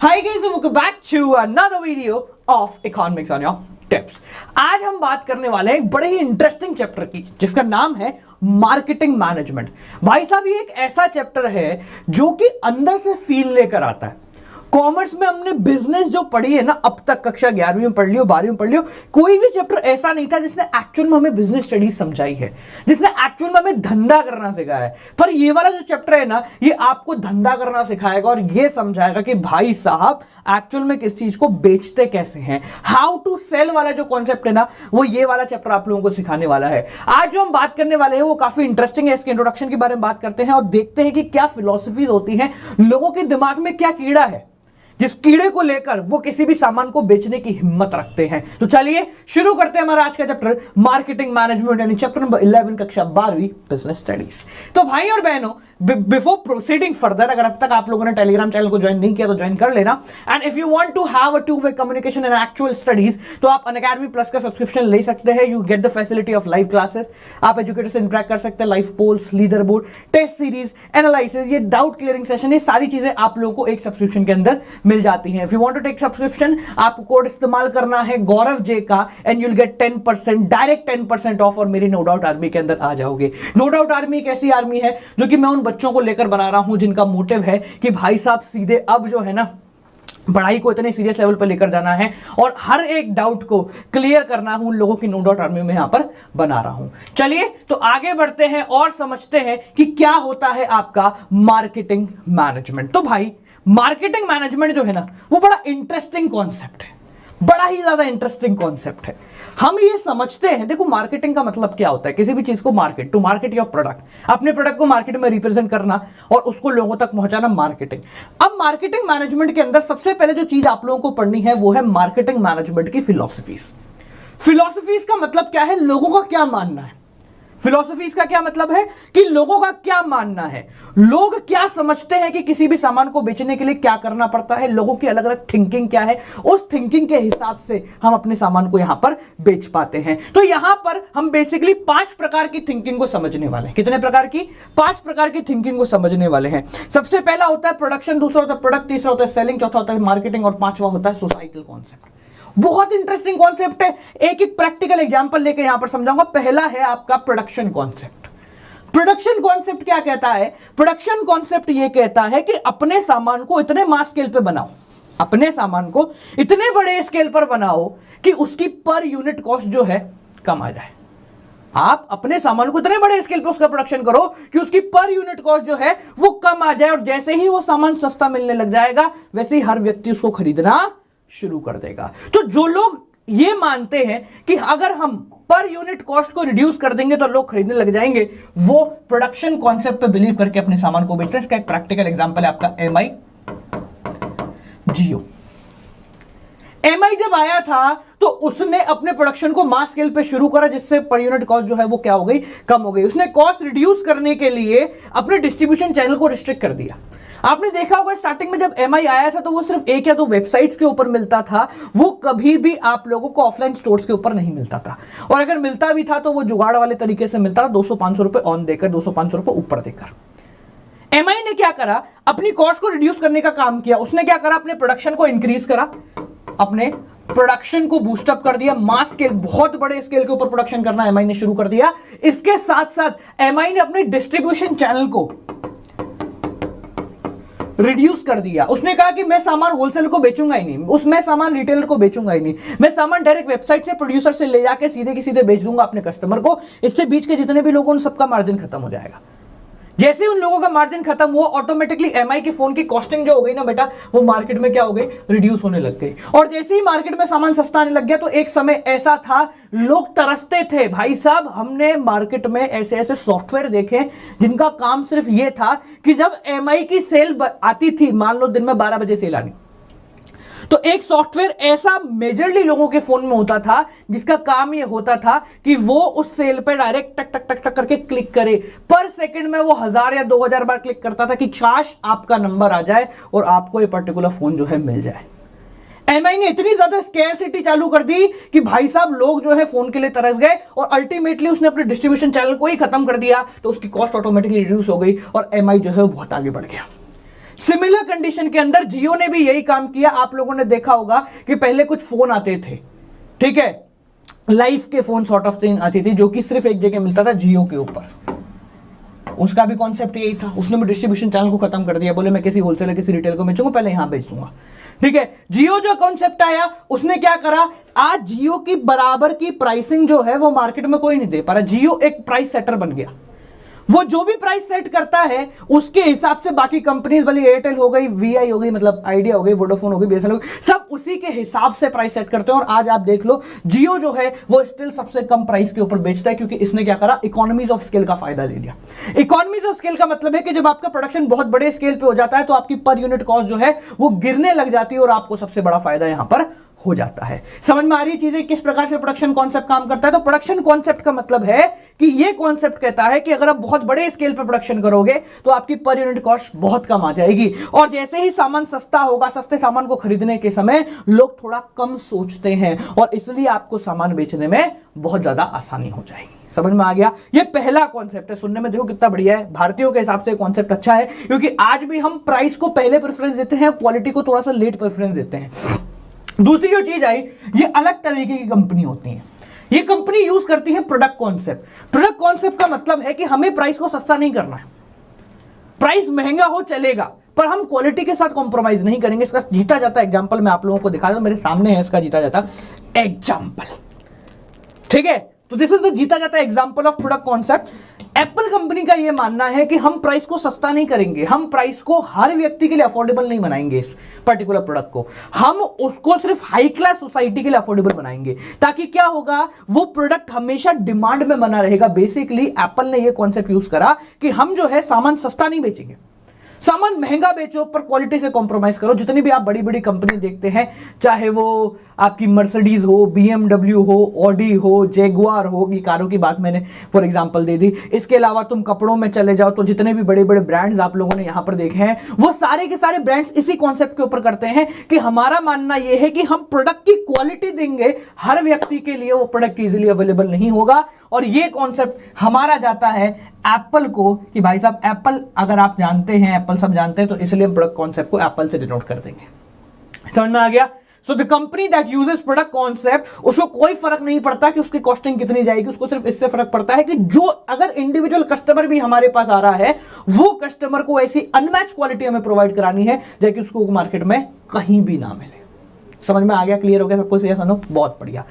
Hi guys, welcome back to another video of Economics on your Tips। आज हम बात करने वाले हैं एक बड़े ही इंटरेस्टिंग चैप्टर की जिसका नाम है मार्केटिंग मैनेजमेंट। भाई साहब ये एक ऐसा चैप्टर है जो कि अंदर से फील लेकर आता है। कॉमर्स में हमने बिजनेस जो पढ़ी है ना, अब तक कक्षा 11वीं में पढ़ लियो, 12वीं में पढ़ लियो, कोई भी चैप्टर ऐसा नहीं था जिसने एक्चुअल में हमें बिजनेस स्टडीज समझाई है, जिसने एक्चुअल में हमें धंधा करना सिखाया है। पर ये वाला जो चैप्टर है ना, ये आपको धंधा करना सिखाएगा और ये समझाएगा कि भाई साहब एक्चुअल में किस चीज को बेचते कैसे हैं। हाउ टू सेल वाला जो कॉन्सेप्ट है ना, वो ये वाला चैप्टर आप लोगों को सिखाने वाला है। आज जो हम बात करने वाले हैं वो काफी इंटरेस्टिंग है। इसके इंट्रोडक्शन के बारे में बात करते हैं और देखते हैं कि क्या फिलॉसफीज होती हैं, लोगों के दिमाग में क्या कीड़ा है जिस कीड़े को लेकर वो किसी भी सामान को बेचने की हिम्मत रखते हैं। तो चलिए शुरू करते हैं हमारा आज का चैप्टर मार्केटिंग मैनेजमेंट यानी चैप्टर नंबर 11 कक्षा 12वीं बिजनेस स्टडीज। तो भाई और बहनों, बिफोर प्रोसीडिंग फर्दर, अगर अब तक आप लोगों ने टेलीग्राम चैनल को ज्वाइन नहीं किया तो ज्वाइन कर लेना। And if you want to have a two way communication in actual studies तो आप अनअकैडमी प्लस का सब्सक्रिप्शन ले सकते हैं। You get the facility of live classes, आप एजुकेटर से इंटरेक्ट कर सकते हैं, live polls, leader board, test series, analysis, ये डाउट क्लियरिंग सेशन, ये सारी चीजें आप लोगों को एक सब्सक्रिप्शन के अंदर मिल जाती हैं। If you want to take subscription, आपको कोड इस्तेमाल करना है गौरव जे का and you will get 10% direct 10% off और मेरी नो डाउट आर्मी के अंदर आ जाओगे। नो डाउट आर्मी एक ऐसी आर्मी है जो कि मैं उन बच्चों को लेकर बना रहा हूं जिनका मोटिव है कि भाई साहब सीधे अब जो है ना पढ़ाई को इतने सीरियस लेवल पर लेकर जाना है और हर एक डाउट को क्लियर करना है। उन लोगों की नो डाउट आर्मी में यहां पर बना रहा हूं। चलिए तो आगे बढ़ते हैं और समझते हैं कि क्या होता है आपका मार्केटिंग मैनेजमेंट। तो भाई मार्केटिंग मैनेजमेंट जो है ना, वो बड़ा इंटरेस्टिंग कॉन्सेप्ट है, बड़ा ही ज्यादा इंटरेस्टिंग कॉन्सेप्ट है। हम ये समझते हैं, देखो मार्केटिंग का मतलब क्या होता है, किसी भी चीज को market, to market your product, अपने प्रोडक्ट को मार्केट में रिप्रेजेंट करना और उसको लोगों तक पहुंचाना, मार्केटिंग। अब मार्केटिंग मैनेजमेंट के अंदर सबसे पहले जो चीज आप लोगों को पढ़नी है वो है मार्केटिंग मैनेजमेंट की फिलॉसफीज। फिलॉसफीज का मतलब क्या है, लोगों का क्या मानना है। फिलॉसफीज का क्या मतलब है कि लोगों का क्या मानना है, लोग क्या समझते हैं कि किसी भी सामान को बेचने के लिए क्या करना पड़ता है, लोगों की अलग अलग थिंकिंग क्या है, उस थिंकिंग के हिसाब से हम अपने सामान को यहां पर बेच पाते हैं। तो यहां पर हम बेसिकली 5 प्रकार की थिंकिंग को समझने वाले हैं। कितने प्रकार की? 5 प्रकार की थिंकिंग को समझने वाले हैं। सबसे पहला होता है प्रोडक्शन, दूसरा होता है प्रोडक्ट, तीसरा होता है सेलिंग, चौथा होता है मार्केटिंग और 5वां होता है सोसाइटल कॉन्सेप्ट। बहुत इंटरेस्टिंग कॉन्सेप्ट है। एक एक प्रैक्टिकल एग्जांपल लेकर यहां पर समझाऊंगा। पहला है आपका प्रोडक्शन कॉन्सेप्ट। प्रोडक्शन कॉन्सेप्ट क्या कहता है? प्रोडक्शन कॉन्सेप्ट यह कहता है कि अपने सामान को इतने मास स्केल पे बनाओ, अपने सामान को इतने बड़े स्केल पर बनाओ कि उसकी पर यूनिट कॉस्ट जो है कम आ जाए। आप अपने सामान को इतने बड़े स्केल पे उसका प्रोडक्शन करो कि उसकी पर यूनिट कॉस्ट जो है वो कम आ जाए और जैसे ही वो सामान सस्ता मिलने लग जाएगा वैसे ही हर व्यक्ति उसको खरीदना शुरू कर देगा। तो जो लोग ये मानते हैं कि अगर हम पर यूनिट कॉस्ट को रिड्यूस कर देंगे तो लोग खरीदने लग जाएंगे, वो प्रोडक्शन कॉन्सेप्ट पे बिलीव करके अपने सामान को बेचते हैं। इसका एक प्रैक्टिकल एग्जांपल है आपका एमआई जियो। एमआई जब आया था तो उसने अपने प्रोडक्शन को मास स्केल पे शुरू करा जिससे पर यूनिट कॉस्ट जो है वो क्या हो गई, कम हो गई। उसने कॉस्ट रिड्यूस करने के लिए अपने डिस्ट्रीब्यूशन चैनल को रिस्ट्रिक्ट कर दिया। आपने देखा होगा स्टार्टिंग में जब एमआई आया था तो वो सिर्फ 1 या 2 वेबसाइट्स के ऊपर मिलता था, वो कभी भी आप लोगों को ऑफलाइन स्टोर्स के ऊपर नहीं मिलता था और अगर मिलता भी था तो वो जुगाड़ वाले तरीके से मिलता था, 200-500 रुपए ऑन देकर, 200-500 रुपए ऊपर देकर। एमआई ने क्या करा, अपनी कॉस्ट को रिड्यूस करने का काम किया। उसने क्या करा, अपने प्रोडक्शन को इंक्रीज करा, अपने प्रोडक्शन को बूस्टअप कर दिया, मास स्केल, बहुत बड़े स्केल के ऊपर प्रोडक्शन करना एमआई ने शुरू कर दिया। इसके साथ साथ एमआई ने अपने डिस्ट्रीब्यूशन चैनल को रिड्यूस कर दिया। उसने कहा कि मैं सामान होलसेल को बेचूंगा ही नहीं, मैं सामान रिटेलर को बेचूंगा ही नहीं, मैं सामान डायरेक्ट वेबसाइट से प्रोड्यूसर से ले जाके सीधे के सीधे बेच दूंगा अपने कस्टमर को। इससे बीच के जितने भी लोग उन सबका मार्जिन खत्म हो जाएगा। जैसे ही उन लोगों का मार्जिन खत्म हुआ, ऑटोमेटिकली एमआई के फोन की कॉस्टिंग जो हो गई ना बेटा, वो मार्केट में क्या हो गई, रिड्यूस होने लग गई। और जैसे ही मार्केट में सामान सस्ता आने लग गया तो एक समय ऐसा था लोग तरसते थे, भाई साहब हमने मार्केट में ऐसे ऐसे सॉफ्टवेयर देखे जिनका काम सिर्फ ये था कि जब एमआई की सेल आती थी, मान लो दिन में 12 बजे सेल आनी, तो एक सॉफ्टवेयर ऐसा मेजरली लोगों के फोन में होता था जिसका काम ये होता था कि वो उस सेल पे डायरेक्ट टक टक टक टक करके क्लिक करे। पर सेकंड में वो 1000 या 2000 बार क्लिक करता था कि काश आपका नंबर आ जाए और आपको ये पर्टिकुलर फोन जो है मिल जाए। एमआई ने इतनी ज्यादा स्कैरसिटी चालू कर दी कि भाई साहब लोग जो है फोन के लिए तरस गए और अल्टीमेटली उसने अपने डिस्ट्रीब्यूशन चैनल को ही खत्म कर दिया, तो उसकी कॉस्ट ऑटोमेटिकली रिड्यूस हो गई और एमआई जो है वो बहुत आगे बढ़ गया। सिमिलर कंडीशन के अंदर जियो ने भी यही काम किया। आप लोगों ने देखा होगा कि पहले कुछ फोन आते थे, ठीक है, लाइफ के फोन सॉर्ट ऑफ थिंग आती थी, जो कि सिर्फ एक जगह मिलता था, जियो के ऊपर। उसका भी कॉन्सेप्ट यही था, उसने भी डिस्ट्रीब्यूशन चैनल को खत्म कर दिया, बोले मैं किसी होलसेलर किसी रिटेल को बेचूंगा, पहले यहां बेच दूंगा, ठीक है। जियो जो कॉन्सेप्ट आया उसने क्या करा, आज जियो की बराबर की प्राइसिंग जो है वो मार्केट में कोई नहीं दे पा रहा। जियो एक प्राइस सेटर बन गया, वो जो भी प्राइस सेट करता है उसके हिसाब से बाकी कंपनीज, भले एयरटेल हो गई, वीआई हो गई, मतलब आइडिया हो गई, वोडाफोन हो गई, बीएसएनएल हो गई, सब उसी के हिसाब से प्राइस सेट करते हैं। और आज आप देख लो जियो जो है वो स्टिल सबसे कम प्राइस के ऊपर बेचता है, क्योंकि इसने क्या करा, इकोनॉमीज ऑफ स्केल का फायदा ले लिया। इकोनॉमीज ऑफ स्केल का मतलब है कि जब आपका प्रोडक्शन बहुत बड़े स्केल पे हो जाता है तो आपकी पर यूनिट कॉस्ट जो है वो गिरने लग जाती है और आपको सबसे बड़ा फायदा यहां पर हो जाता है। समझ में आ रही चीजें किस प्रकार से प्रोडक्शन कॉन्सेप्ट काम करता है। तो प्रोडक्शन कॉन्सेप्ट का मतलब है कि ये कॉन्सेप्ट कहता है कि अगर आप बहुत बड़े स्केल पर प्रोडक्शन करोगे तो आपकी पर यूनिट कॉस्ट बहुत कम आ जाएगी, और जैसे ही सामान सस्ता होगा, सस्ते सामान को खरीदने के समय लोग थोड़ा कम सोचते हैं और इसलिए आपको सामान बेचने में बहुत ज्यादा आसानी हो जाएगी। समझ में आ गया? ये पहला कॉन्सेप्ट है। सुनने में देखो कितना बढ़िया है, भारतीयों के हिसाब से कॉन्सेप्ट अच्छा है, क्योंकि आज भी हम प्राइस को पहले प्रेफरेंस देते हैं, क्वालिटी को थोड़ा सा लेट प्रेफरेंस देते हैं। दूसरी जो चीज आई, ये अलग तरीके की कंपनी होती है। ये कंपनी यूज करती है प्रोडक्ट कॉन्सेप्ट। प्रोडक्ट कॉन्सेप्ट का मतलब है कि हमें प्राइस को सस्ता नहीं करना है, प्राइस महंगा हो चलेगा पर हम क्वालिटी के साथ कॉम्प्रोमाइज नहीं करेंगे। इसका जीता जाता एग्जांपल मैं आप लोगों को दिखा दूं, मेरे सामने है इसका जीता जाता एग्जांपल, ठीक है। तो दिस इज द जीता जाता example of product concept. Apple company का यह मानना है कि हम प्राइस को सस्ता नहीं करेंगे, हम प्राइस को हर व्यक्ति के लिए अफोर्डेबल नहीं बनाएंगे। इस पर्टिकुलर प्रोडक्ट को हम उसको सिर्फ हाई क्लास सोसाइटी के लिए अफोर्डेबल बनाएंगे, ताकि क्या होगा, वो प्रोडक्ट हमेशा डिमांड में बना रहेगा। बेसिकली एप्पल ने यह कॉन्सेप्ट यूज करा कि हम जो है सामान सस्ता नहीं बेचेंगे, सामान महंगा बेचो पर क्वालिटी से कॉम्प्रोमाइज करो। जितनी भी आप बड़ी बड़ी कंपनी देखते हैं, चाहे वो आपकी मर्सिडीज हो, बीएमडब्ल्यू हो, ऑडी हो, जैगुआर हो, ये कारों की बात मैंने फॉर एग्जांपल दे दी। इसके अलावा तुम कपड़ों में चले जाओ तो जितने भी बड़े बड़े ब्रांड्स आप लोगों ने यहां पर देखे हैं, वो सारे के सारे ब्रांड्स इसी कॉन्सेप्ट के ऊपर करते हैं कि हमारा मानना यह है कि हम प्रोडक्ट की क्वालिटी देंगे, हर व्यक्ति के लिए वो प्रोडक्ट इजीली अवेलेबल नहीं होगा। और ये कॉन्सेप्ट हमारा जाता है एप्पल को कि भाई साहब, एप्पल अगर आप जानते हैं, एप्पल सब जानते हैं, तो इसलिए प्रोडक्ट कॉन्सेप्ट को एप्पल से डिनोट कर देंगे। समझ में आ गया? So the company that uses product concept, उसको कोई फर्क नहीं पड़ता कि उसकी कॉस्टिंग कितनी जाएगी, उसको सिर्फ इससे फर्क पड़ता है कि जो अगर इंडिविजुअल कस्टमर भी हमारे पास आ रहा है, वो कस्टमर को ऐसी अनमैच क्वालिटी हमें प्रोवाइड करानी है जो कि उसको मार्केट में कहीं भी ना मिले। समझ में आ गया? क्लियर हो गया सबको? Yes no? बहुत बढ़िया।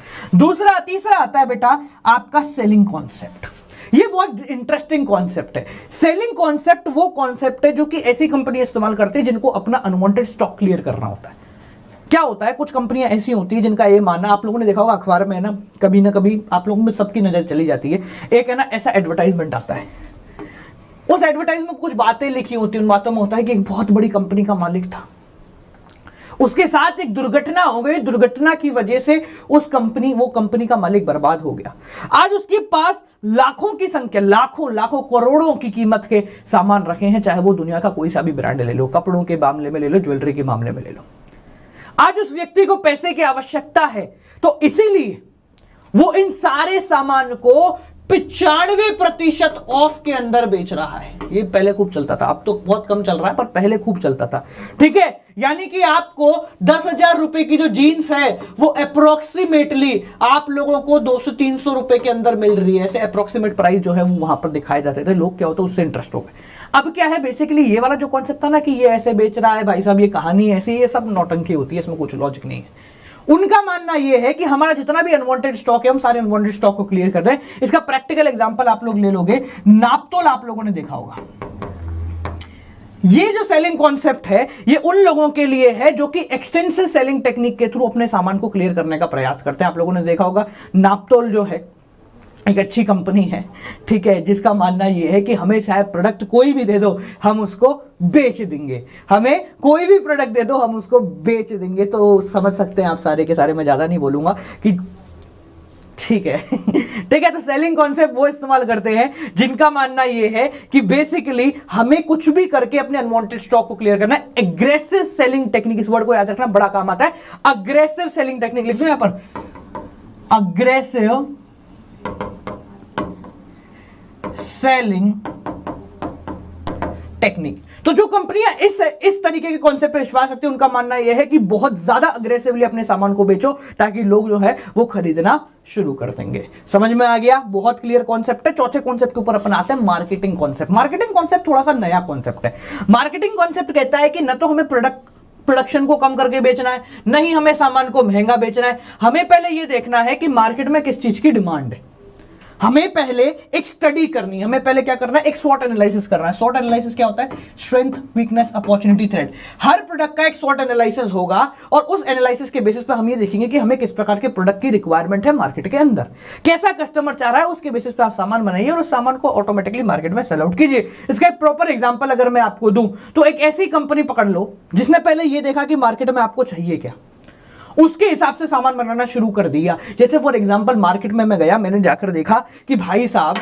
तीसरा आता है बेटा आपका सेलिंग कॉन्सेप्ट। ये बहुत इंटरेस्टिंग कॉन्सेप्ट है। सेलिंग कॉन्सेप्ट वो कॉन्सेप्ट है जो कि ऐसी कंपनी इस्तेमाल करती है जिनको अपना अनवांटेड स्टॉक क्लियर करना होता है। क्या होता है, कुछ कंपनियां ऐसी होती है जिनका ये मानना, आप लोगों ने देखा होगा अखबार में ना, कभी ना कभी आप लोगों में सबकी नजर चली जाती है, एक है ना ऐसा एडवर्टाइजमेंट आता है, उस एडवर्टाइजमेंट में कुछ बातें लिखी होती है, उन बातों में होता है कि एक बहुत बड़ी कंपनी का मालिक था, उसके साथ एक दुर्घटना हो गई, दुर्घटना की वजह से वो कंपनी का मालिक बर्बाद हो गया। आज उसके पास लाखों की संख्या, लाखों करोड़ों की कीमत के सामान रखे हैं, चाहे वो दुनिया का कोई सा भी ब्रांड ले लो, कपड़ों के मामले में ले लो, ज्वेलरी के मामले में ले लो। आज उस व्यक्ति को पैसे की आवश्यकता है, तो इसीलिए वो इन सारे सामान को 95% ऑफ के अंदर बेच रहा है। ये पहले खूब चलता था, अब तो बहुत कम चल रहा है, पर पहले खूब चलता था, ठीक है। यानी कि आपको 10,000 रुपए की जो जीन्स है वो अप्रोक्सीमेटली आप लोगों को 200-300 रुपए के अंदर मिल रही है। ऐसे अप्रोक्सीमेट प्राइस जो है वो वहां पर दिखाए जाते थे। लोग क्या होता है उससे इंटरेस्ट हो गए। अब क्या है, बेसिकली ये वाला जो कॉन्सेप्ट था ना कि ये ऐसे बेच रहा है भाई साहब, ये कहानी ऐसी, ये सब नौटंकी होती है, इसमें कुछ लॉजिक नहीं है। उनका मानना यह है कि हमारा जितना भी अनवांटेड स्टॉक है हम सारे अनवांटेड स्टॉक को क्लियर कर दें। इसका प्रैक्टिकल एग्जांपल आप लोग ले लोगे, नापतोल आप लोगों ने देखा होगा। ये जो सेलिंग कॉन्सेप्ट है ये उन लोगों के लिए है जो कि एक्सटेंसिव सेलिंग टेक्निक के थ्रू अपने सामान को क्लियर करने का प्रयास करते हैं। आप लोगों ने देखा होगा नापतोल जो है एक अच्छी कंपनी है, ठीक है, जिसका मानना यह है कि हमें शायद प्रोडक्ट कोई भी दे दो हम उसको बेच देंगे, हमें कोई भी प्रोडक्ट दे दो हम उसको बेच देंगे। तो समझ सकते हैं आप सारे के सारे, मैं ज़्यादा नहीं बोलूँगा कि ठीक है ठीक है। तो सेलिंग कॉन्सेप्ट वो इस्तेमाल करते हैं जिनका मानना यह है कि बेसिकली हमें कुछ भी करके अपने अनवांटेड स्टॉक को क्लियर करना है। एग्रेसिव सेलिंग टेक्निक, इस वर्ड को याद रखना, बड़ा काम आता है। अग्रेसिव सेलिंग टेक्निक लिख दो यहां पर, अग्रेसिव सेलिंग टेक्निक। तो जो कंपनियां इस तरीके के कॉन्सेप्ट पे विश्वास रखती है, उनका मानना यह है कि बहुत ज्यादा अग्रेसिवली अपने सामान को बेचो ताकि लोग जो है वो खरीदना शुरू कर देंगे। समझ में आ गया? बहुत क्लियर कॉन्सेप्ट है। चौथे कॉन्सेप्ट के ऊपर अपन आते हैं, मार्केटिंग कॉन्सेप्ट। मार्केटिंग कॉन्सेप्ट थोड़ा सा नया कॉन्सेप्ट है। मार्केटिंग कॉन्सेप्ट कहता है कि न तो हमें प्रोडक्शन को कम करके बेचना है, नहीं हमें सामान को महंगा बेचना है। हमें पहले यह देखना है कि मार्केट में किस चीज की डिमांड है। हमें पहले एक स्टडी करनी है, हमें पहले क्या करना है, एक स्वॉट एनालिसिस करना है। स्वॉट एनालिसिस क्या होता है? Strength, weakness, opportunity, threat. हर प्रोडक्ट का एक स्वॉट एनालिसिस होगा और उस एनालिसिस के बेसिस पे हम ये देखेंगे कि हमें किस प्रकार के प्रोडक्ट की रिक्वायरमेंट है मार्केट के अंदर, कैसा कस्टमर चाह रहा है, उसके बेसिस पे आप सामान बनाइए और उस सामान को ऑटोमेटिकली मार्केट में सेल आउट कीजिए। इसका एक प्रॉपर एग्जांपल अगर मैं आपको दूं तो एक ऐसी कंपनी पकड़ लो जिसने पहले ये देखा कि मार्केट में आपको चाहिए क्या, उसके हिसाब से सामान बनाना शुरू कर दिया। जैसे फॉर एग्जांपल मार्केट में मैं गया, मैंने जाकर देखा कि भाई साहब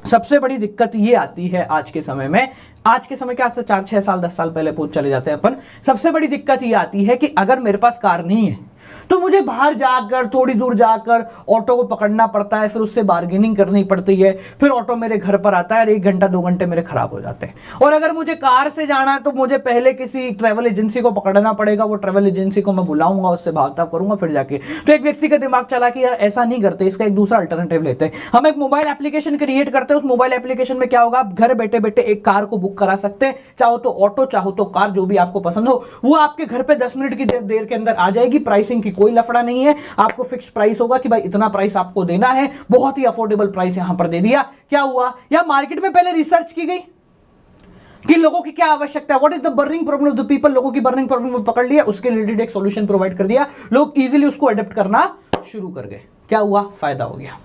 सबसे बड़ी दिक्कत ये आती है आज के समय में, आज के समय के आज से 4-6 साल 10 साल पहले पूछ चले जाते हैं अपन। सबसे बड़ी दिक्कत ये आती है कि अगर मेरे पास कार नहीं है तो मुझे बाहर जाकर थोड़ी दूर जाकर ऑटो को पकड़ना पड़ता है, फिर उससे बार्गेनिंग करनी पड़ती है, फिर ऑटो मेरे घर पर आता है और 1 घंटा 2 घंटे मेरे खराब हो जाते हैं। और अगर मुझे कार से जाना है तो मुझे पहले किसी ट्रैवल एजेंसी को पकड़ना पड़ेगा, वो ट्रैवल एजेंसी को मैं बुलाऊंगा, उससे भावताव करूंगा, फिर जाके तो एक व्यक्ति का दिमाग चला कि यार ऐसा नहीं करते, इसका एक दूसरा अल्टरनेटिव लेते हैं। हम एक मोबाइल एप्लीकेशन क्रिएट करते हैं। उस मोबाइल एप्लीकेशन में क्या होगा, आप घर बैठे बैठे एक कार को बुक करा सकते हैं, चाहो तो ऑटो चाहो तो कार, जो भी आपको पसंद हो वो आपके घर पे 10 मिनट की देर के अंदर आ जाएगी। प्राइसिंग की कोई लफड़ा नहीं है, आपको फिक्स प्राइस होगा कि भाई इतना प्राइस आपको देना है, बहुत ही अफोर्डेबल प्राइस यहां पर दे दिया। क्या हुआ, या मार्केट में पहले रिसर्च की गई कि लोगों की क्या आवश्यकता है, what is the burning problem of the people, लोगों की बर्निंग प्रॉब्लम पकड़ लिया, उसके रिलेटेड एक सॉल्यूशन प्रोवाइड कर दिया, लोग इजीली उसको अडेप्ट करना शुरू कर गए। क्या हुआ, फायदा हो गया,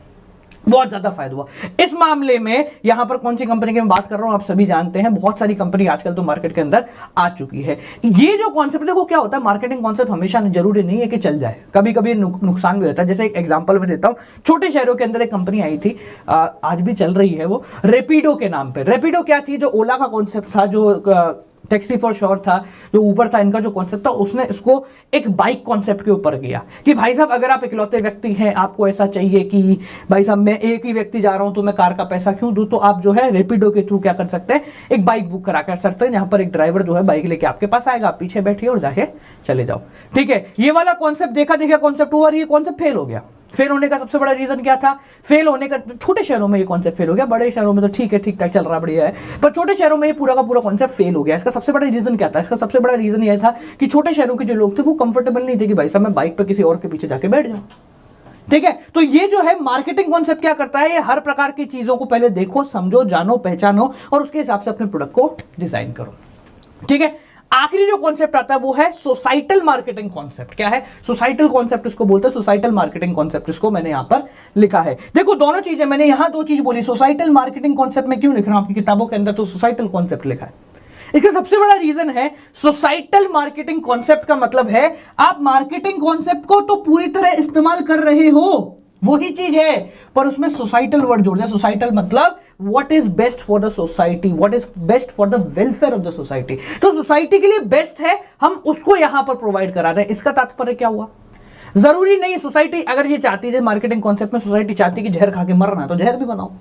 बहुत ज्यादा फायदा हुआ। इस मामले में यहां पर कौन सी कंपनी की मैं बात कर रहा हूं आप सभी जानते हैं, बहुत सारी कंपनी आजकल तो मार्केट के अंदर आ चुकी है। ये जो कॉन्सेप्ट देखो क्या होता है, मार्केटिंग कॉन्सेप्ट हमेशा जरूरी नहीं है कि चल जाए, कभी कभी नुकसान भी होता है। जैसे एक एग्जांपल मैं देता हूं, छोटे शहरों के अंदर एक कंपनी आई थी, आज भी चल रही है, वो रेपिडो के नाम पे। रेपिडो क्या थी, जो ओला का कॉन्सेप्ट था, जो टैक्सी फॉर श्योर था, जो ऊबर था, इनका जो कॉन्सेप्ट था, उसने इसको एक बाइक कॉन्सेप्ट के ऊपर किया कि भाई साहब अगर आप इकलौते व्यक्ति हैं, आपको ऐसा चाहिए कि भाई साहब मैं एक ही व्यक्ति जा रहा हूं तो मैं कार का पैसा क्यों दूं, तो आप जो है रेपिडो के थ्रू क्या कर सकते हैं, एक बाइक बुक करा कर सकते हैं, जहां पर एक ड्राइवर जो है बाइक लेके आपके पास आएगा, आप पीछे बैठिए और जाके चले जाओ। ठीक है, ये वाला कॉन्सेप्ट देखा कॉन्सेप्ट हुआ और ये कॉन्सेप्ट फेल हो गया। फेल होने का सबसे बड़ा रीजन क्या था, फेल होने का, छोटे शहरों में ये कॉन्सेप्ट फेल हो गया, बड़े शहरों में तो ठीक है, ठीक ठाक चल रहा, बढ़िया है, पर छोटे शहरों में ये पूरा का पूरा कॉन्सेप्ट फेल हो गया। इसका सबसे बड़ा रीजन क्या था, इसका सबसे बड़ा रीजन यह था कि छोटे शहरों के जो लोग थे वो कंफर्टेबल नहीं थे कि भाई साहब मैं बाइक पर किसी और के पीछे जाके बैठ जाऊं। ठीक है, तो ये जो है मार्केटिंग कॉन्सेप्ट क्या करता है, ये हर प्रकार की चीजों को पहले देखो, समझो, जानो, पहचानो और उसके हिसाब से अपने प्रोडक्ट को डिजाइन करो। ठीक है, आखिरी जो कॉन्सेप्ट आता है वो है सोसाइटल मार्केटिंग कॉन्सेप्ट। क्या है सोसाइटल कॉन्सेप्ट, इसको बोलते हैं सोसाइटल मार्केटिंग कॉन्सेप्ट, इसको मैंने यहां पर लिखा है। देखो दोनों चीजें, मैंने यहां 2 चीज बोली, सोसाइटल मार्केटिंग कॉन्सेप्ट में क्यों लिख रहा हूं, आपकी किताबों के अंदर तो सोसाइटल कॉन्सेप्ट लिखा है। इसका सबसे बड़ा रीजन है, सोसाइटल मार्केटिंग कॉन्सेप्ट का मतलब है आप मार्केटिंग कॉन्सेप्ट को तो पूरी तरह इस्तेमाल कर रहे हो, वही चीज है, पर उसमें सोसाइटल वर्ड जोड़ दिया। सोसाइटल मतलब what is best for the society, what is best for the welfare of the society. तो सोसाइटी के लिए बेस्ट है, हम उसको यहां पर प्रोवाइड करा रहे हैं। इसका तात्पर्य क्या हुआ, जरूरी नहीं सोसाइटी अगर ये चाहती है, मार्केटिंग कॉन्सेप्ट में सोसाइटी चाहती है कि जहर खा के मरना है तो जहर भी बनाओ,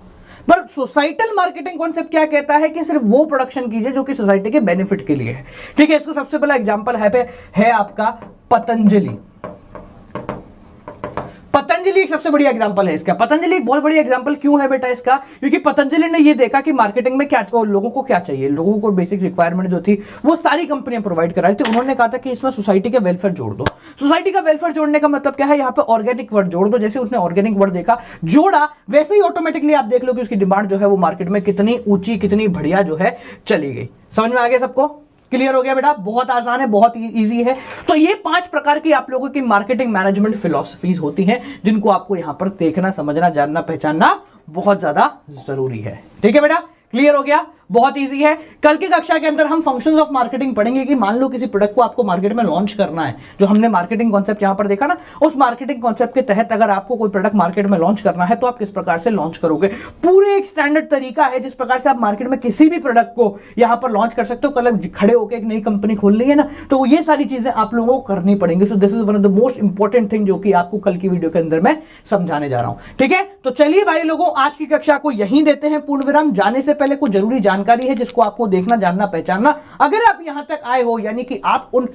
पर सोसाइटल मार्केटिंग कॉन्सेप्ट क्या कहता है कि सिर्फ वो प्रोडक्शन कीजिए जो कि सोसाइटी के बेनिफिट के लिए है। ठीक है, इसको सबसे पहला एग्जांपल है आपका पतंजलि। पतंजलि एक सबसे बढ़िया एग्जांपल है इसका। पतंजलि एक बहुत बढ़िया एग्जांपल क्यों है बेटा इसका, क्योंकि पतंजलि ने ये देखा कि मार्केटिंग में क्या, लोगों को क्या चाहिए, लोगों को बेसिक रिक्वायरमेंट जो थी वो सारी कंपनियां प्रोवाइड करा रही थी। उन्होंने कहा था कि इसमें सोसाइटी का वेलफेयर जोड़ दो। सोसाइटी का वेलफेयर जोड़ने का मतलब क्या है, यहाँ पे ऑर्गेनिक वर्ड जोड़ दो। जैसे उसने ऑर्गेनिक वर्ड देखा, जोड़ा, वैसे ही ऑटोमेटिकली आप देख लो कि उसकी डिमांड जो है वो मार्केट में कितनी ऊंची, कितनी बढ़िया जो है चली गई। समझ में आ गया सबको, क्लियर हो गया बेटा, बहुत आसान है, बहुत इजी है। तो ये 5 प्रकार की आप लोगों की मार्केटिंग मैनेजमेंट फिलॉसफीज होती हैं जिनको आपको यहां पर देखना, समझना, जानना, पहचानना बहुत ज्यादा जरूरी है। ठीक है बेटा, क्लियर हो गया, बहुत इजी है। कल की कक्षा के अंदर हम फंक्शंस ऑफ मार्केटिंग पढ़ेंगे कि मान लो किसी प्रोडक्ट को आपको मार्केट में लॉन्च करना है, जो हमने मार्केटिंग कॉन्सेप्ट यहां पर देखा ना, उस मार्केटिंग कॉन्सेप्ट के तहत अगर आपको कोई प्रोडक्ट मार्केट में लॉन्च करना है तो आप किस प्रकार से लॉन्च करोगे। पूरे एक स्टैंडर्ड तरीका है जिस प्रकार से आप मार्केट में किसी भी प्रोडक्ट को यहां पर लॉन्च कर सकते हो। कल खड़े होकर एक नई कंपनी खोलनी है ना, तो ये सारी चीजें आप लोगों को करनी पड़ेंगी। So this is one of the most important thing जो कि आपको कल की वीडियो के अंदर मैं समझाने जा रहा हूं। ठीक है, तो चलिए भाई लोगों, आज की कक्षा को यहीं देते हैं पूर्ण विराम। जाने से पहले कुछ जरूरी जानकारी है जिसको आपको देखना, जानना, पहचानना। अगर आप यहां तक आए हो यानी कि आप उन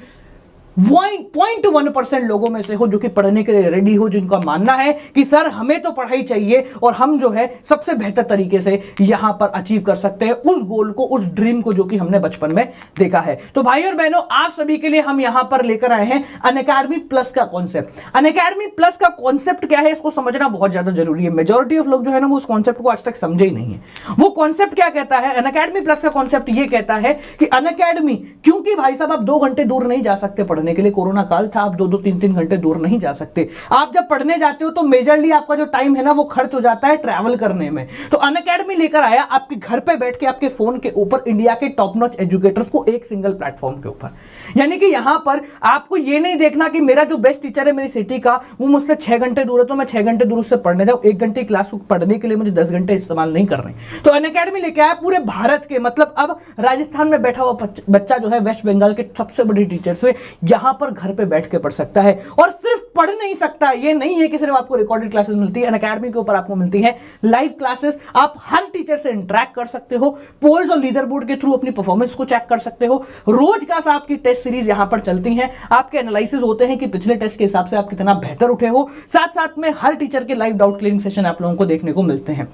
0.1% लोगों में से हो जो कि पढ़ने के लिए रेडी हो, जिनका मानना है कि सर हमें तो पढ़ाई चाहिए और हम जो है सबसे बेहतर तरीके से यहां पर अचीव कर सकते हैं उस गोल को, उस ड्रीम को जो कि हमने बचपन में देखा है। तो भाई और बहनों, आप सभी के लिए हम यहां पर लेकर आए हैं अनअकैडमी प्लस का कॉन्सेप्ट। अनअकैडमी प्लस का कॉन्सेप्ट क्या है, इसको समझना बहुत ज्यादा जरूरी है। मेजॉरिटी ऑफ लोग जो है ना वो उस कॉन्सेप्ट को आज तक समझे ही नहीं है। वो कॉन्सेप्ट क्या कहता है? अनअकैडमी प्लस का कॉन्सेप्ट ये कहता है कि अनअकैडमी, क्योंकि भाई साहब आप 2 घंटे दूर नहीं जा सकते पढ़ने के लिए, कोरोना काल था, आप 2-2, 3-3 घंटे दूर नहीं जा सकते। आप जब पढ़ने जाते हो तो मेजरली आपका जो टाइम है ना वो खर्च हो जाता है ट्रैवल करने में। तो अनअकैडमी लेकर आया आपके घर पे बैठ के आपके फोन के ऊपर इंडिया के टॉप नॉच एजुकेटर्स को एक सिंगल प्लेटफॉर्म के ऊपर। यानी कि यहां पर आपको ये नहीं देखना कि मेरा जो बेस्ट टीचर है मेरी सिटी का वो मुझसे 6 घंटे दूर है तो मैं 6 घंटे दूर उससे पढ़ने जाऊं। 1 घंटे क्लास पढ़ने के लिए मुझे 10 घंटे इस्तेमाल नहीं करने। तो अनअकैडमी लेके आया पूरे भारत के, मतलब अब राजस्थान में बैठा हुआ बच्चा जो है वेस्ट बंगाल के सबसे बड़े टीचर से यहां पर घर पे बैठ के पढ़ सकता है। और सिर्फ पढ़ नहीं सकता है, ये नहीं है कि सिर्फ आपको रिकॉर्डेड क्लासेस मिलती है। अनअकैडमी के ऊपर आपको मिलती है लाइव क्लासेस। आप हर टीचर से इंटरेक्ट कर सकते हो, पोल्स और लीडर बोर्ड के थ्रू अपनी परफॉर्मेंस को चेक कर सकते हो। रोज का आपकी टेस्ट सीरीज यहां पर चलती है, आपके एनालिसिस होते हैं कि पिछले टेस्ट के हिसाब से आप कितना बेहतर उठे हो। साथ साथ में हर टीचर के लाइव डाउट क्लियरिंग सेशन आप लोगों को देखने को मिलते हैं।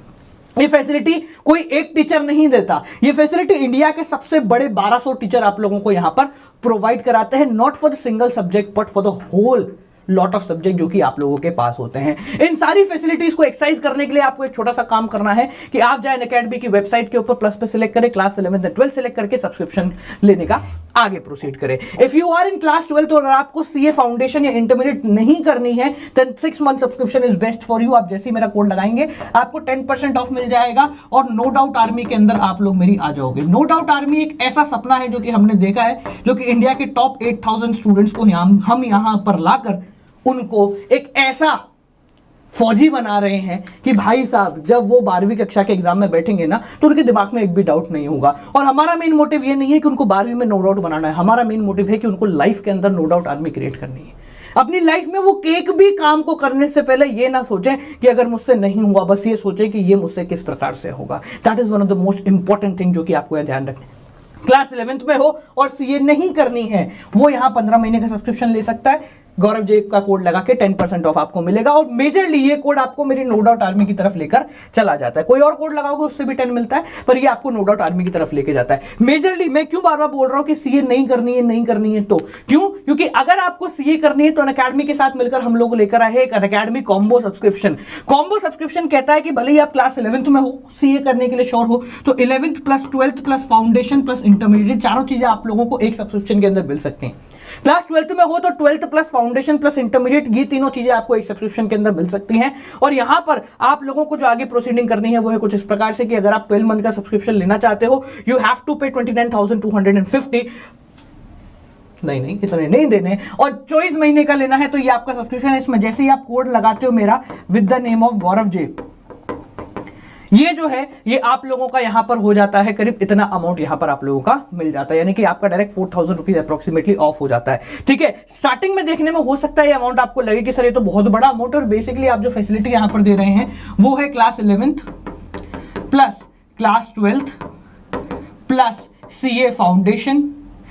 ये फैसिलिटी कोई एक टीचर नहीं देता, ये फैसिलिटी इंडिया के सबसे बड़े 1200 टीचर आप लोगों को यहां पर प्रोवाइड कराते हैं, not for the single subject but for the whole lot of subject जो कि आप लोगों के पास होते हैं। इन सारी फैसिलिटीज को एक्सरसाइज करने के लिए आपको एक छोटा सा काम करना है कि आप जाए अनअकैडमी की वेबसाइट के ऊपर प्लस पे सिलेक्ट करें, क्लास 11 12 सिलेक्ट करके सब्सक्रिप्शन लेने का आगे प्रोसीड करें। If you are in class 12 तो अगर आपको सीए फाउंडेशन या इंटरमीडिएट नहीं करनी है then 6 month subscription is best for you. आप जैसे ही मेरा कोड लगाएंगे आपको 10% ऑफ मिल जाएगा और नो डाउट आर्मी के अंदर आप लोग मेरी आ जाओगे। नो डाउट आर्मी एक ऐसा सपना है जो कि हमने देखा है, जो कि इंडिया के टॉप 8000 स्टूडेंट्स को हम यहां पर लाकर उनको एक ऐसा फौजी बना रहे हैं कि भाई साहब जब वो 12वीं कक्षा के एग्जाम में बैठेंगे ना तो उनके दिमाग में एक भी डाउट नहीं होगा। और हमारा मेन मोटिव ये नहीं है कि उनको 12वीं में नो डाउट बनाना है, हमारा मेन मोटिव है कि उनको लाइफ के अंदर नो डाउट आर्मी क्रिएट करनी है। अपनी लाइफ में वो एक भी काम को करने से पहले ये ना सोचें कि अगर मुझसे नहीं हुआ, बस ये सोचें कि ये मुझसे किस प्रकार से होगा। That is one of the most important thing जो कि आपको ध्यान रखना है। क्लास 11th में हो और सीए नहीं करनी है वो यहां 15 महीने का सब्सक्रिप्शन ले सकता है। गौरव जे का कोड लगा के 10% ऑफ आपको मिलेगा और मेजरली ये कोड आपको मेरी नो डाउट आर्मी की तरफ लेकर चला जाता है। कोई और कोड लगाओगे उससे भी 10 मिलता है, पर ये आपको नो डाउट आर्मी की तरफ लेके जाता है। मेजरली मैं क्यों बार बार बोल रहा हूं कि सीए नहीं करनी है तो क्यों? क्योंकि अगर आपको सीए करनी है तो अनअकैडमी के साथ मिलकर हम लोग लेकर आए एक Unacademy combo subscription. Combo subscription कहता है कि भले ही आप क्लास 11th में हो, सीए करने के लिए श्योर हो, तो 11th plus 12th plus foundation plus intermediate चारों चीजें आप लोगों को एक सब्सक्रिप्शन के अंदर मिल सकती हैं। क्लास 12th में हो तो 12th plus foundation plus intermediate, ये तीनों चीजें आपको एक सब्सक्रिप्शन के अंदर मिल सकती हैं। और यहां पर आप लोगों को जो आगे प्रोसीडिंग करनी है वो है कुछ इस प्रकार से कि अगर आप 12 मंथ का सब्सक्रिप्शन लेना चाहते हो यू हैव टू पे 29,250। नहीं इतने नहीं देने, और 24 महीने का लेना है तो ये आपका सब्सक्रिप्शन है। इसमें जैसे ही आप कोड लगाते हो मेरा विद द नेम ऑफ गौरव जे, ये जो है ये आप लोगों का यहां पर हो जाता है करीब इतना अमाउंट यहां पर आप लोगों का मिल जाता है, यानी कि आपका डायरेक्ट 4000 रुपीज अप्रोक्सीमेटली ऑफ हो जाता है। ठीक है, स्टार्टिंग में देखने में हो सकता है ये अमाउंट आपको लगे कि सर ये तो बहुत बड़ा अमाउंट है, और बेसिकली आप जो फैसिलिटी यहां पर दे रहे हैं वो है class 11th plus class 12th plus CA foundation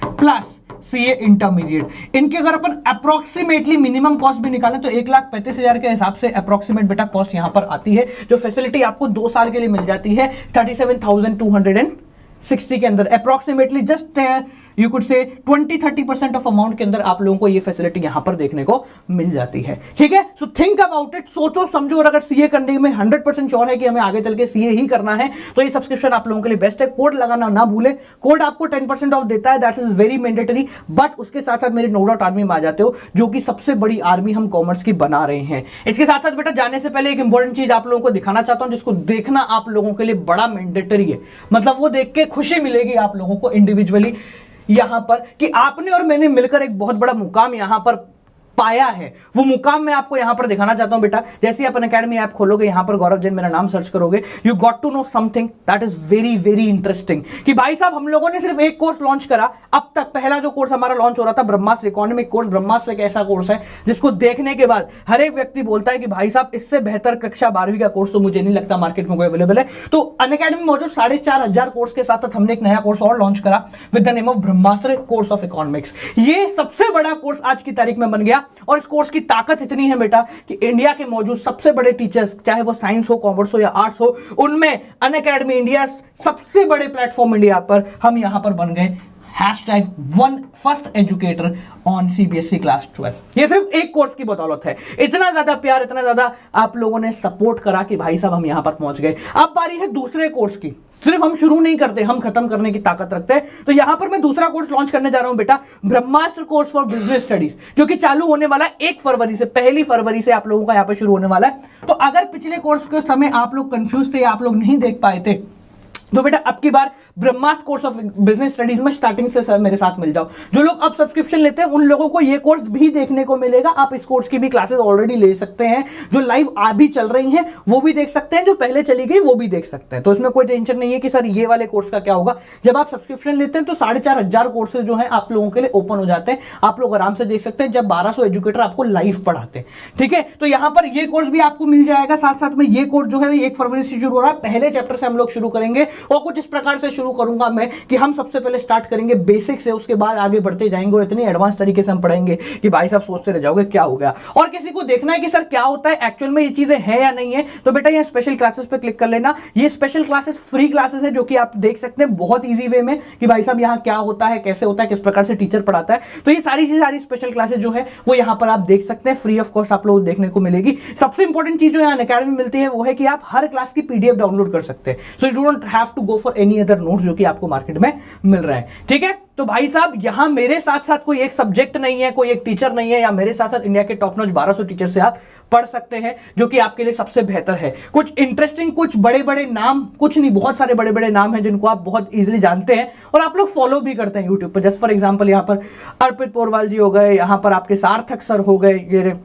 plus CA intermediate. इनके अगर अपन अप्रोक्सीमेटली मिनिमम कॉस्ट भी निकालें तो 1,35,000 के हिसाब से अप्रोक्सीमेट बेटा कॉस्ट यहां पर आती है, जो फैसिलिटी आपको 2 साल के लिए मिल जाती है 37,260 के अंदर। Approximately just you could say 20-30% of amount के अंदर आप लोगों को ये फैसिलिटी यहां पर देखने को मिल जाती है। ठीक है, सो थिंक अबाउट इट, सोचो समझो, और अगर सीए करने में 100% श्योर है कि हमें आगे चल के सीए ही करना है तो ये सब्सक्रिप्शन आप लोगों के लिए बेस्ट है। कोड लगाना ना भूले, कोड आपको 10% ऑफ देता है, that is very mandatory, but उसके साथ साथ मेरे नो डाउट आर्मी में आ जाते हो जो कि सबसे बड़ी आर्मी हम कॉमर्स की बना रहे हैं। इसके साथ साथ बेटा जाने से पहले एक इंपॉर्टेंट चीज आप लोगों को दिखाना चाहता हूं जिसको देखना आप लोगों के लिए बड़ा मैंडेटरी है, मतलब वो देख के खुशी मिलेगी आप लोगों को इंडिविजुअली यहां पर कि आपने और मैंने मिलकर एक बहुत बड़ा मुकाम यहां पर पाया है, वो मुकाम मैं आपको यहां पर दिखाना चाहता हूं बेटा। जैसे ही अपन अकेडमी ऐप खोलोगे, यहां पर गौरव जैन मेरा नाम सर्च करोगे, you got to know something that is very very interesting कि भाई साहब हम लोगों ने सिर्फ एक कोर्स लॉन्च करा। अब तक पहला जो कोर्स हमारा लॉन्च हो रहा था ब्रह्मास्त्र इकोनॉमिक कोर्स। ब्रह्मास्त्र एक ऐसा कोर्स है जिसको देखने के बाद हर एक व्यक्ति बोलता है कि भाई साहब इससे बेहतर कक्षा 12वीं का कोर्स तो मुझे नहीं लगता मार्केट में कोई अवेलेबल है। तो अनअकैडमी में मौजूद 4,500 कोर्स के साथ हमने एक नया कोर्स और लॉन्च करा with the name of Brahmastra course of economics. ये सबसे बड़ा कोर्स आज की तारीख में बन गया और इस कोर्स की ताकत इतनी है बेटा कि इंडिया के मौजूद सबसे बड़े टीचर्स, चाहे वो साइंस हो, कॉमर्स हो या आर्ट्स हो, उनमें अनअकैडमी इंडिया सबसे बड़े प्लेटफॉर्म इंडिया पर हम यहां पर बन गए। #1 first educator on CBSE class 12। ये सिर्फ एक कोर्स की बदौलत है। इतना ज्यादा प्यार, इतना ज्यादा आप लोगों ने सपोर्ट करा कि भाई साहब हम यहां पर पहुंच गए। अब बारी है दूसरे कोर्स की। सिर्फ हम शुरू नहीं करते, हम खत्म करने की ताकत रखते हैं। तो यहां पर मैं दूसरा कोर्स लॉन्च करने जा रहा हूं बेटा, ब्रह्मास्त्र कोर्स फॉर बिजनेस स्टडीज, जो कि चालू होने वाला है 1 फरवरी से। 1 फरवरी से आप लोगों का यहां पर शुरू होने वाला है। तो अगर पिछले कोर्स के समय आप लोग कंफ्यूज थे, आप लोग नहीं देख पाए थे, तो बेटा अब की बार ब्रह्मास्त्र कोर्स ऑफ बिजनेस स्टडीज में स्टार्टिंग से मेरे साथ मिल जाओ। जो लोग अब सब्सक्रिप्शन लेते हैं उन लोगों को ये कोर्स भी देखने को मिलेगा। आप इस कोर्स की भी क्लासेस ऑलरेडी ले सकते हैं, जो लाइव अभी चल रही हैं वो भी देख सकते हैं, जो पहले चली गई वो भी देख सकते हैं। तो इसमें कोई टेंशन नहीं है कि सर ये वाले कोर्स का क्या होगा। जब आप सब्सक्रिप्शन लेते हैं तो 4,500 कोर्सेज जो है आप लोगों के लिए ओपन हो जाते हैं। आप लोग आराम से देख सकते हैं जब 1200 एजुकेटर आपको लाइव पढ़ाते हैं। ठीक है, तो यहां पर ये कोर्स भी आपको मिल जाएगा। साथ साथ में ये कोर्स जो है 1 फरवरी से शुरू हो रहा है। पहले चैप्टर से हम लोग शुरू करेंगे और कुछ इस प्रकार से शुरू करूंगा मैं कि हम सबसे पहले स्टार्ट करेंगे बेसिक से, उसके बाद आगे बढ़ते जाएंगे और इतनी एडवांस तरीके से हम पढ़ेंगे कि भाई साहब सोचते रह जाओगे क्या हो गया। और किसी को देखना है कि सर क्या होता है एक्चुअल में, ये चीजें हैं या नहीं है, तो बेटा ये स्पेशल क्लासेस पे क्लिक कर लेना। ये स्पेशल क्लासेस फ्री क्लासेस है जो कि आप देख सकते हैं बहुत ईजी वे में कि भाई साहब यहाँ क्या होता है, कैसे होता है, किस प्रकार से टीचर पढ़ाता है। तो ये सारी स्पेशल क्लासेस जो है वो यहाँ पर आप देख सकते हैं, फ्री ऑफ कॉस्ट आप लोग देखने को मिलेगी। सबसे इंपॉर्टेंट चीज जो यहाँ अनअकैडमी में मिलती है वो है कि आप हर क्लास की PDF डाउनलोड कर सकते हैं। So you don't have to go for any other notes जो कि आपको मार्केट में मिल रहा है। ठीक है, तो भाई साहब यहां मेरे साथ साथ कोई एक सब्जेक्ट नहीं है, कोई एक टीचर नहीं है, या मेरे साथ साथ इंडिया के टॉप नॉच 1200 टीचर से आप पढ़ सकते हैं, जो कि आपके लिए सबसे बेहतर है। कुछ इंटरेस्टिंग, कुछ बड़े बड़े नाम, कुछ नहीं, बहुत सारे बड़े बड़े नाम हैं जिनको आप बहुत इजीली जानते हैं और आप लोग फॉलो भी करते हैं यूट्यूब पर। जस्ट फॉर एग्जांपल यहाँ पर अर्पित पोरवाल जी हो गए, यहाँ पर आपके सार्थक सर हो गए,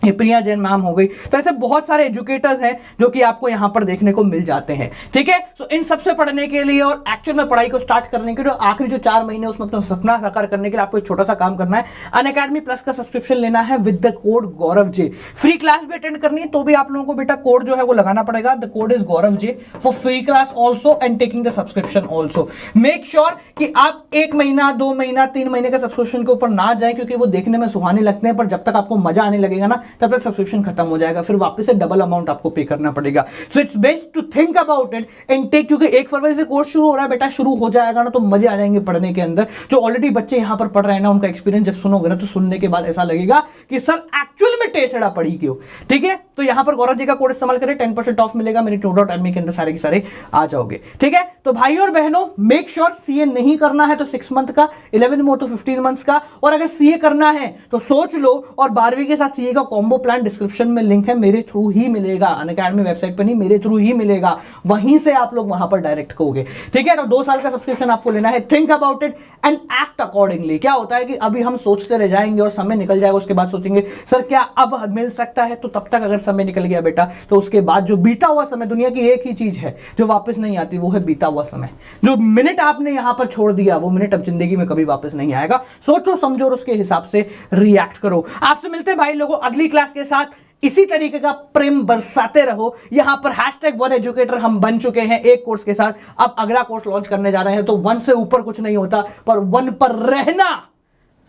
ये प्रिया जैन मैम हो गई। तो ऐसे बहुत सारे एजुकेटर्स हैं जो कि आपको यहां पर देखने को मिल जाते हैं। ठीक है, सो इन सबसे पढ़ने के लिए और एक्चुअल में पढ़ाई को स्टार्ट करने के लिए आखिरी जो 4 महीने उसमें अपना सपना साकार करने के लिए आपको एक छोटा सा काम करना है। अनअकैडमी प्लस का सब्सक्रिप्शन लेना है with the code Gaurav J. Free class भी अटेंड करनी है तो भी आप लोगों को बेटा कोड जो है वो लगाना पड़ेगा। The code is Gaurav J for free class also and taking the subscription also. Make sure कि आप 1 महीना, 2 महीना, 3 महीने का सब्सक्रिप्शन के ऊपर ना जाए, क्योंकि वो देखने में सुहाने लगते हैं पर जब तक आपको मजा आने लगेगा ना तब तक सब्सक्रिप्शन खत्म हो जाएगा, फिर वापस से डबल अमाउंट आपको पे करना पड़ेगा। So it's best to think about it and take, क्योंकि 1 फरवरी से कोर्स शुरू हो रहा है बेटा, शुरू हो जाएगा ना तो मजे आ जाएंगे पढ़ने के अंदर। जो ऑलरेडी बच्चे यहां पर पढ़ रहे हैं ना, उनका एक्सपीरियंस जब सुनोगे ना तो सुनने के बाद ऐसा लगेगा कि सर एक्चुअल में टेसड़ा पड़ी क्यों। ठीक है, तो यहां पर गौरव जी का कोड इस्तेमाल करें, 10% ऑफ मिलेगा। मेरी Tutor.me के अंदर सारे के सारे आ जाओगे। ठीक है, तो भाई और बहनों मेक श्योर CA नहीं करना है तो 6 मंथ का, 11 में हो तो 15 मंथ्स का, और अगर CA करना है तो सोच लो। और 12वीं के साथ CA का कॉम्बो प्लान डिस्क्रिप्शन में लिंक है, मेरे थ्रू ही मिलेगा, अनअकैडमी वेबसाइट पर नहीं, मेरे थ्रू ही मिलेगा, वहीं से आप लोग वहां पर डायरेक्ट करोगे। ठीक है, तो 2 साल का सब्सक्रिप्शन आपको लेना है। Think about it and act accordingly. क्या होता है कि अभी हम सोचते रह जाएंगे और समय निकल जाएगा, उसके बाद सोचेंगे सर क्या अब मिल सकता है, तो तब तक अगर समय निकल गया बेटा तो उसके बाद जो बीता हुआ समय, दुनिया की एक ही चीज है जो वापस नहीं आती, वो है बीता हुआ समय। जो मिनट आपने यहां पर छोड़ दिया वो मिनट अब जिंदगी में कभी वापस नहीं आएगा। सोचो समझो और उसके हिसाब से रिएक्ट करो। आपसे मिलते हैं भाई लोगों अगली क्लास के साथ। इसी तरीके का प्रेम बरसाते रहो। यहां पर #1educator हम बन चुके हैं एक कोर्स के साथ। अब अगला कोर्स लॉन्च करने जा रहे हैं, तो 1 से ऊपर कुछ नहीं होता, पर 1 पर रहना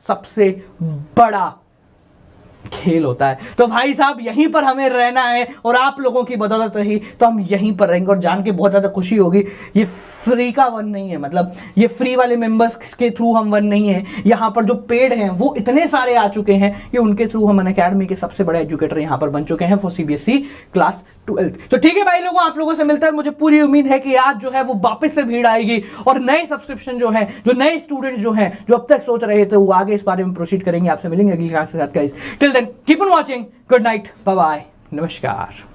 सबसे बड़ा खेल होता है। तो भाई साहब यहीं पर हमें रहना है और आप लोगों की बदौलत रही तो हम यहीं पर रहेंगे। और जान के बहुत ज्यादा खुशी होगी, ये फ्री का 1 नहीं है, मतलब ये फ्री वाले मेंबर्स के थ्रू हम 1 नहीं है। यहां पर जो पेड हैं वो इतने सारे आ चुके हैं कि उनके थ्रू हम अनअकैडमी के सबसे बड़े एजुकेटर यहां पर बन चुके हैं फॉर CBSE क्लास 12। तो ठीक है भाई लोगों, आप लोगों से मिलता है। मुझे पूरी उम्मीद है कि आज जो है वो वापस से भीड़ आएगी और नए सब्सक्रिप्शन जो है, जो नए स्टूडेंट्स जो हैं, जो अब तक सोच रहे थे, वो आगे इस बारे में प्रोसीड करेंगे। आपसे मिलेंगे अगली क्लास के साथ guys. Till then keep on watching, good night, bye bye, नमस्कार।